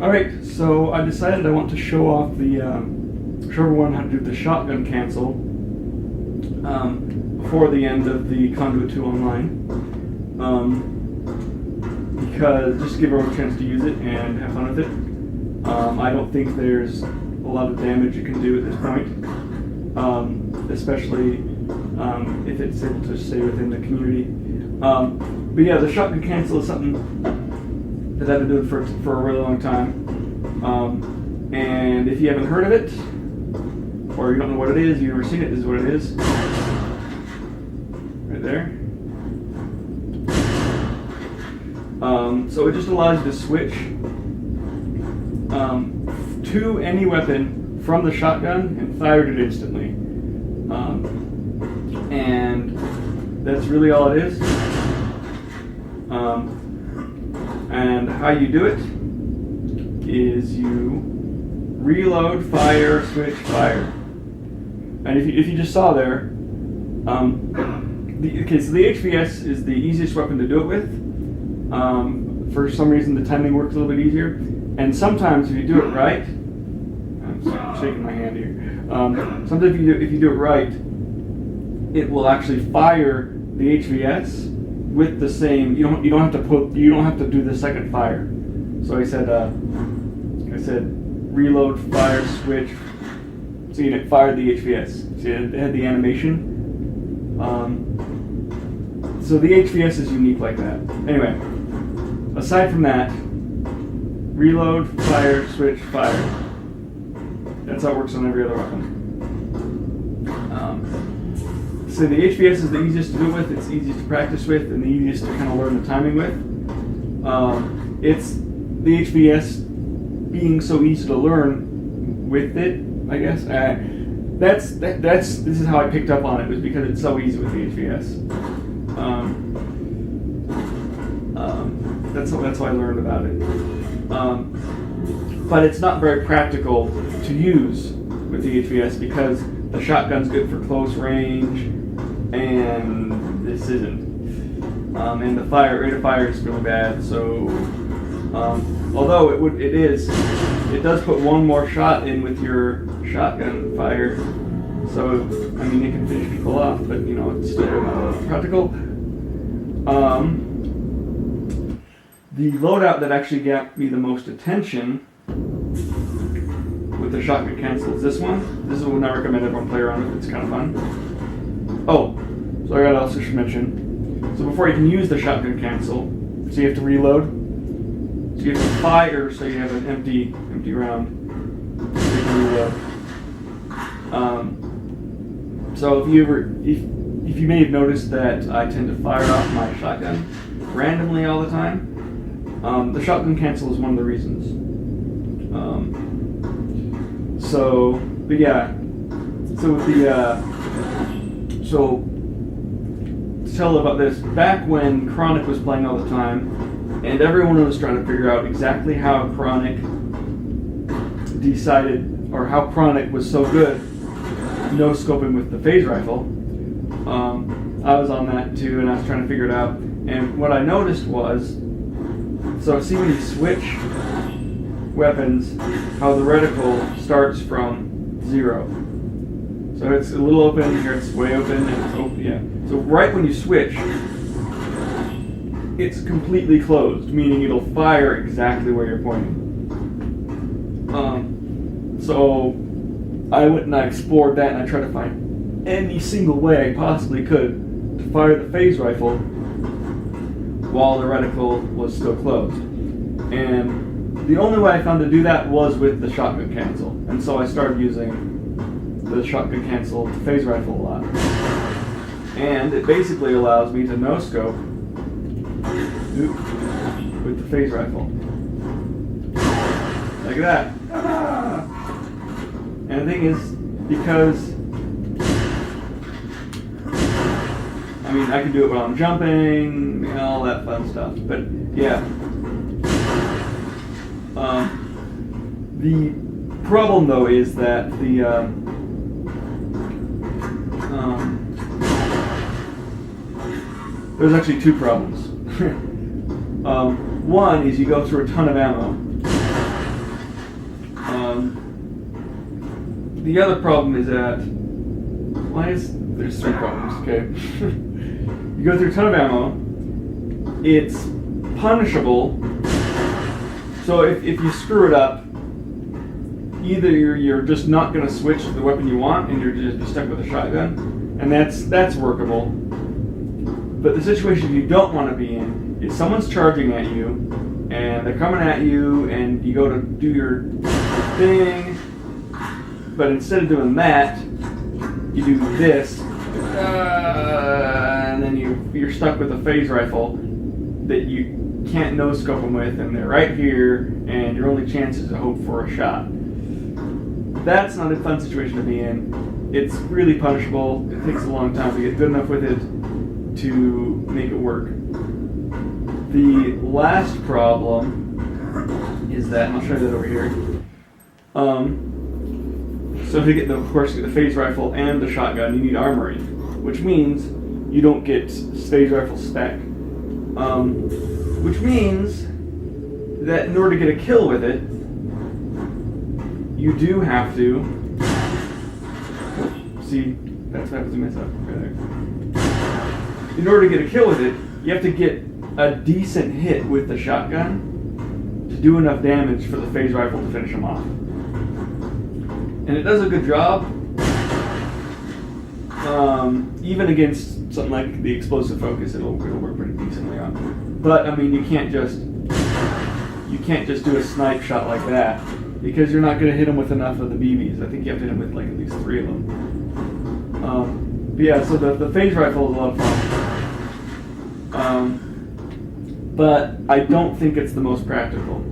Alright, so I decided I want to show off show everyone how to do the shotgun cancel before the end of the Conduit 2 Online. Because just to give everyone a chance to use it and have fun with it. I don't think there's a lot of damage you can do at this point, especially if it's able to stay within the community. But yeah, the shotgun cancel is something that I've been doing for a really long time. And if you haven't heard of it, or you don't know what it is, you've never seen it, this is what it is. Right there. So it just allows you to switch to any weapon from the shotgun and fire it instantly. And that's really all it is. And how you do it is you reload, fire, switch, fire. And if you just saw there, so the HVS is the easiest weapon to do it with. For some reason, the timing works a little bit easier. And sometimes if you do it right, I'm shaking my hand here. Sometimes if you do it right, it will actually fire the HVS with the same. You don't have to do the second fire. So I said reload, fire, switch. So it fired the HVS. See, it had the animation. So the HVS is unique like that. Anyway, aside from that, reload, fire, switch, fire. That's how it works on every other weapon. So the HVS is the easiest to do with, it's easiest to practice with, and the easiest to kind of learn the timing with. It's the HVS being so easy to learn with it, I guess. This is how I picked up on it, was because it's so easy with the HVS. That's how I learned about it. But it's not very practical to use with the HVS because the shotgun's good for close range, and this isn't. And the rate of fire is really bad. So, although it does put one more shot in with your shotgun fire. So, I mean, it can finish people off, but it's still not practical. The loadout that actually got me the most attention with the shotgun cancel is this one. This is one I recommend everyone play around with. It's kind of fun. Oh, so I also should mention. So before you can use the shotgun cancel, so you have to reload. So you have to fire, so you have an empty round. So you can reload. So if you may have noticed that I tend to fire off my shotgun randomly all the time. The shotgun cancel is one of the reasons. But yeah. So with to tell about this, back when Chronic was playing all the time, and everyone was trying to figure out exactly how Chronic decided, or how Chronic was so good no scoping with the phase rifle. I was on that too, and I was trying to figure it out. And what I noticed was, so see when you switch weapons, how the reticle starts from 0. So it's a little open, here it's way open, and it's open, yeah. So right when you switch, it's completely closed, meaning it'll fire exactly where you're pointing. So I went and I explored that, and I tried to find any single way I possibly could to fire the phase rifle while the reticle was still closed. And the only way I found to do that was with the shotgun cancel. And so I started using the shotgun cancel phase rifle a lot. And it basically allows me to no-scope with the phase rifle. Like that. And the thing is, because I can do it while I'm jumping, all that fun stuff. But yeah. The problem though is that there's actually two problems. One is you go through a ton of ammo, The other problem is that there's 3 problems. Okay, you go through a ton of ammo. It's punishable. So if you screw it up, either you're just not going to switch to the weapon you want, and you're just stuck with a shotgun, and that's workable. But the situation you don't want to be in is someone's charging at you, and they're coming at you, and you go to do your thing, but instead of doing that, you do this, and then you're stuck with a phase rifle that you can't no-scope them with, and they're right here, and your only chance is to hope for a shot. That's not a fun situation to be in. It's really punishable. It takes a long time to get good enough with it to make it work. The last problem is that, and I'll show you that over here. So to get of course, get the phase rifle and the shotgun, you need armory, which means you don't get phase rifle stack. Which means that in order to get a kill with it, you do have to see. That's what happens to mess up right there. In order to get a kill with it, you have to get a decent hit with the shotgun to do enough damage for the phase rifle to finish them off. And it does a good job, even against something like the explosive focus. It'll work pretty decently on. But I mean, you can't just do a snipe shot like that, because you're not going to hit them with enough of the BBs. I think you have to hit them with like at least 3 of them. But yeah, so the phase rifle is a lot of fun. But I don't think it's the most practical.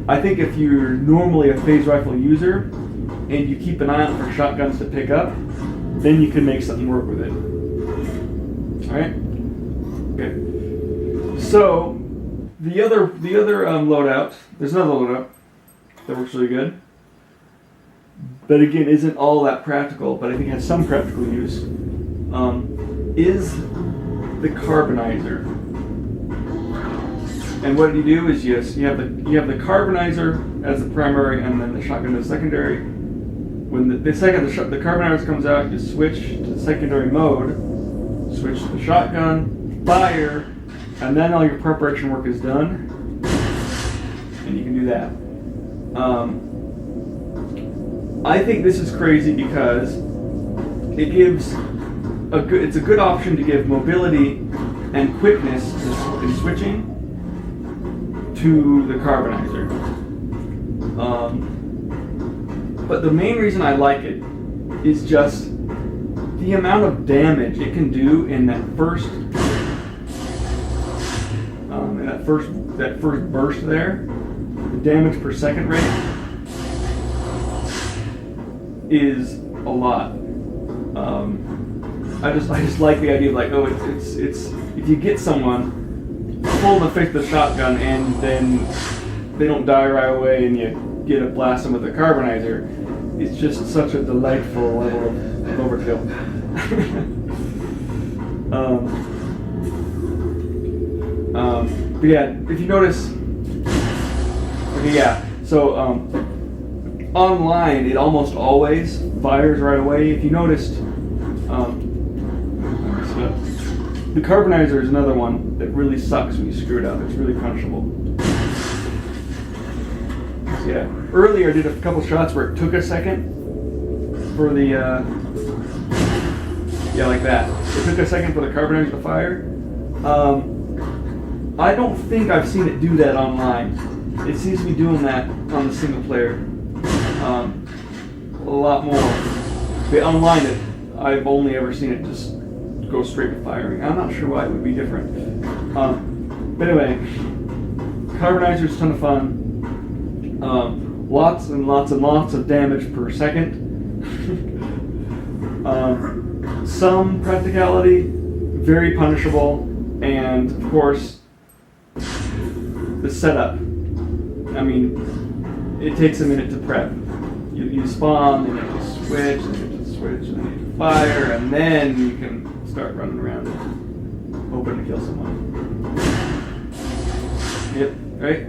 I think if you're normally a phase rifle user and you keep an eye out for shotguns to pick up, then you can make something work with it. Alright? Okay. So the other loadout, there's another loadout that works really good, but again isn't all that practical, but I think has some practical use, is the carbonizer. And what you do is you have the carbonizer as the primary, and then the shotgun as secondary. When the carbonizer comes out, you switch to the secondary mode, switch to the shotgun, fire, and then all your preparation work is done, and you can do that. I think this is crazy because it's a good option to give mobility and quickness in switching to the carbonizer. But the main reason I like it is just the amount of damage it can do in that first burst there. The damage per second rate is a lot. I just like the idea of like, it's if you get someone, pull the fix the shotgun, and then they don't die right away, and you get a blast them with the carbonizer. It's just such a delightful level of overkill. But yeah, if you notice, okay, yeah. So online, it almost always fires right away. If you noticed, the carbonizer is another one that really sucks when you screw it up. It's really punishable. So yeah, earlier I did a couple shots where it took a second for the like that. It took a second for the carbonizer to fire. I don't think I've seen it do that online. It seems to be doing that on the single player a lot more. But online, I've only ever seen it just go straight to firing. I'm not sure why it would be different. But anyway, carbonizer is a ton of fun. Lots and lots and lots of damage per second. Some practicality, very punishable, and of course, the setup. I mean, it takes a minute to prep. You spawn, then you have to switch, and then you have to switch, and then you have to fire, and then you can start running around and hoping to kill someone. Yep, right?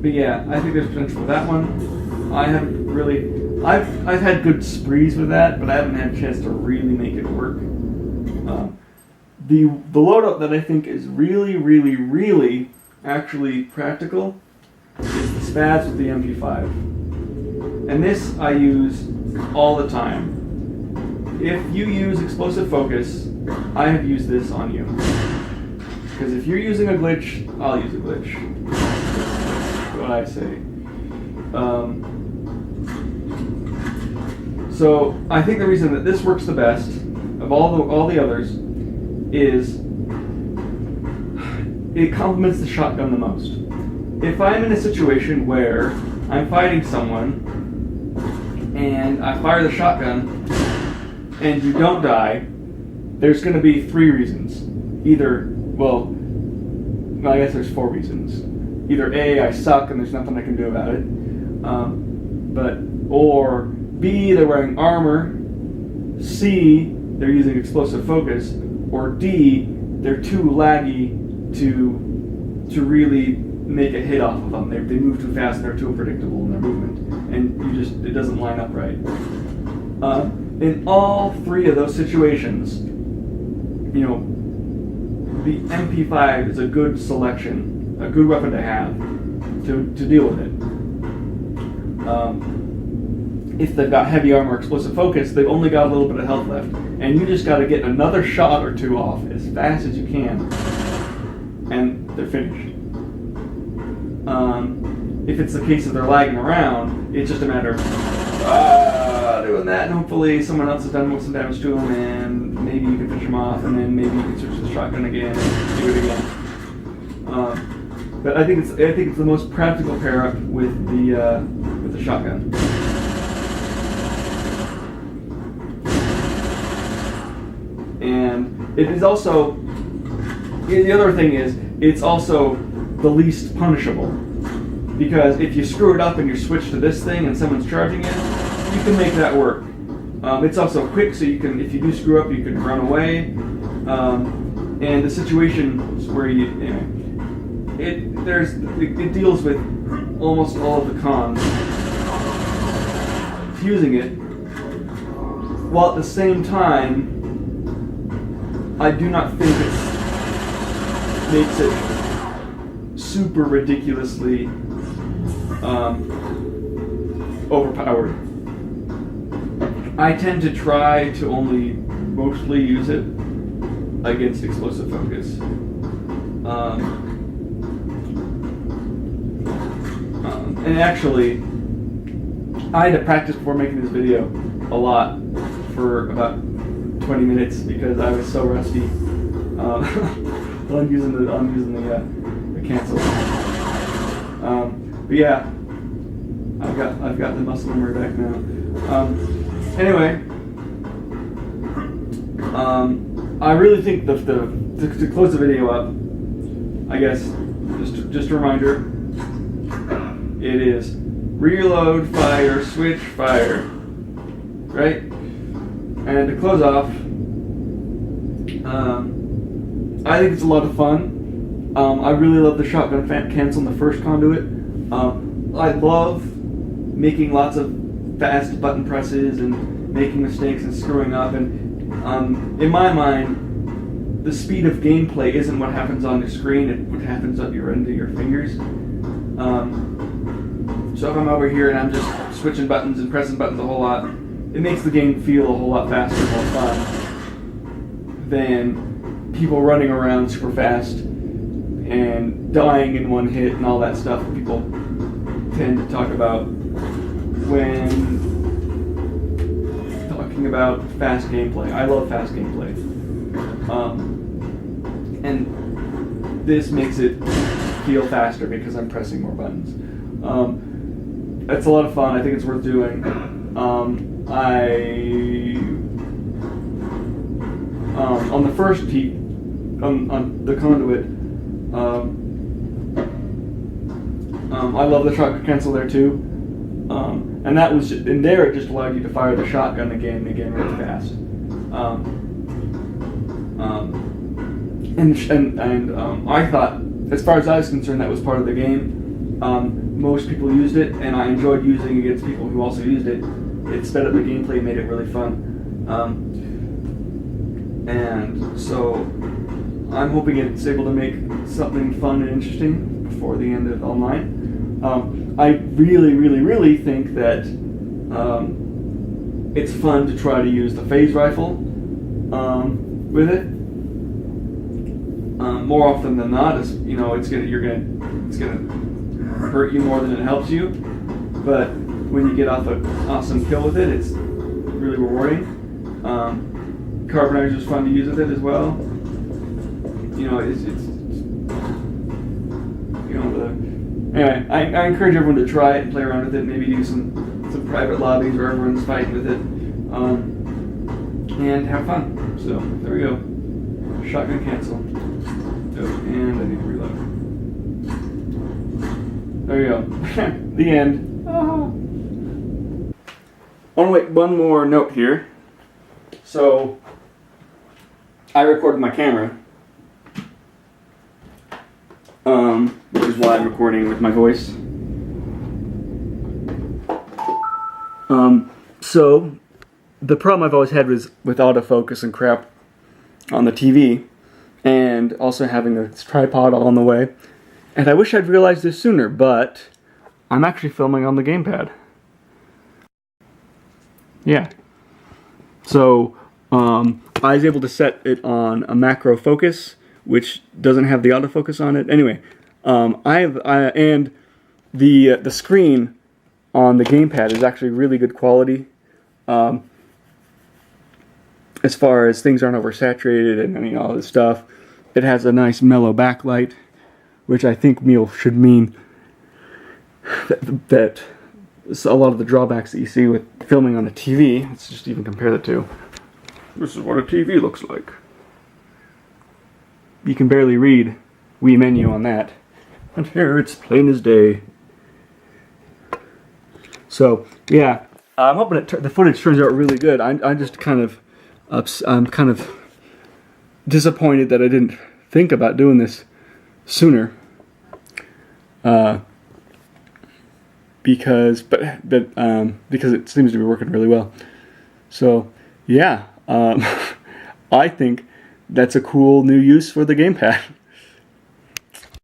But yeah, I think there's potential for that one. I haven't really. I've had good sprees with that, but I haven't had a chance to really make it work. The loadout that I think is really actually practical is the Spads with the MP5. And this I use all the time. If you use explosive focus, I have used this on you. Because if you're using a glitch, I'll use a glitch. That's what I say. So I think the reason that this works the best of all the others is it complements the shotgun the most. If I'm in a situation where I'm fighting someone and I fire the shotgun and you don't die, there's going to be 3 reasons. Either, well, I guess there's 4 reasons. Either A, I suck and there's nothing I can do about it, or B, they're wearing armor, C, they're using explosive focus, or D, they're too laggy to really make a hit off of them. They move too fast and they're too unpredictable in their movement, and it doesn't line up right. In all 3 of those situations, the MP5 is a good selection, a good weapon to have to deal with it. If they've got heavy armor or explosive focus, they've only got a little bit of health left, and you just got to get another shot or 2 off as fast as you can, and they're finished. If it's the case that they're lagging around, it's just a matter of doing that, and hopefully someone else has done some damage to them, and maybe you can finish them off, and then maybe you can switch to the shotgun again and do it again. But I think it's the most practical pair up with the shotgun. And it is also, the other thing is, it's also the least punishable. Because if you screw it up and you switch to this thing and someone's charging it, you can make that work. It's also quick, so you can, if you do screw up, you can run away. And the situations where it deals with almost all of the cons of using it, while at the same time, I do not think it makes it super ridiculously overpowered. I tend to try to only mostly use it against explosive focus. And actually, I had to practice before making this video a lot for about 20 minutes because I was so rusty. I'm using the cancel. But yeah, I've got the muscle memory back now. Anyway, I really think to close the video up, I guess just a reminder, it is reload, fire, switch, fire, right? And to close off, I think it's a lot of fun. I really love the shotgun cancel in the first conduit. I love making lots of fast button presses and making mistakes and screwing up. And in my mind, the speed of gameplay isn't what happens on the screen; it's what happens at your end of your fingers. So if I'm over here and I'm just switching buttons and pressing buttons a whole lot, it makes the game feel a whole lot faster and more fun than people running around super fast and dying in one hit and all that stuff that people tend to talk about when talking about fast gameplay. I love fast gameplay. And this makes it feel faster because I'm pressing more buttons. It's a lot of fun. I think it's worth doing. On the first heat, on the conduit, I love the shotgun cancel there too. And that was in there. It just allowed you to fire the shotgun again and again really fast. And I thought, as far as I was concerned, that was part of the game. most people used it, and I enjoyed using it against people who also used it. It sped up the gameplay, made it really fun. And so I'm hoping it's able to make something fun and interesting before the end of online. I really, really, really think that it's fun to try to use the phase rifle with it. More often than not, it's gonna hurt you more than it helps you. But when you get off an awesome kill with it, it's really rewarding. Carbonizer is fun to use with it as well. Anyway, I encourage everyone to try it and play around with it. Maybe do some private lobbies where everyone's fighting with it, and have fun. So there we go. Shotgun cancel. Oh, and I need to reload. There you go. The end. Oh wait, one more note here. So I recorded my camera, which is why I'm recording with my voice. So the problem I've always had was with autofocus and crap on the TV, and also having this tripod all on the way. And I wish I'd realized this sooner, but I'm actually filming on the gamepad. Yeah. So I was able to set it on a macro focus, which doesn't have the autofocus on it. Anyway, and the screen on the gamepad is actually really good quality. As far as things aren't oversaturated and all this stuff. It has a nice mellow backlight, which I think should mean that a lot of the drawbacks that you see with filming on a TV, let's just even compare the two. This is what a TV looks like. You can barely read Wii menu on that. And here it's plain as day. So, yeah, I'm hoping the footage turns out really good. I'm just kind of disappointed that I didn't think about doing this sooner. Because it seems to be working really well. So, yeah, I think that's a cool new use for the gamepad.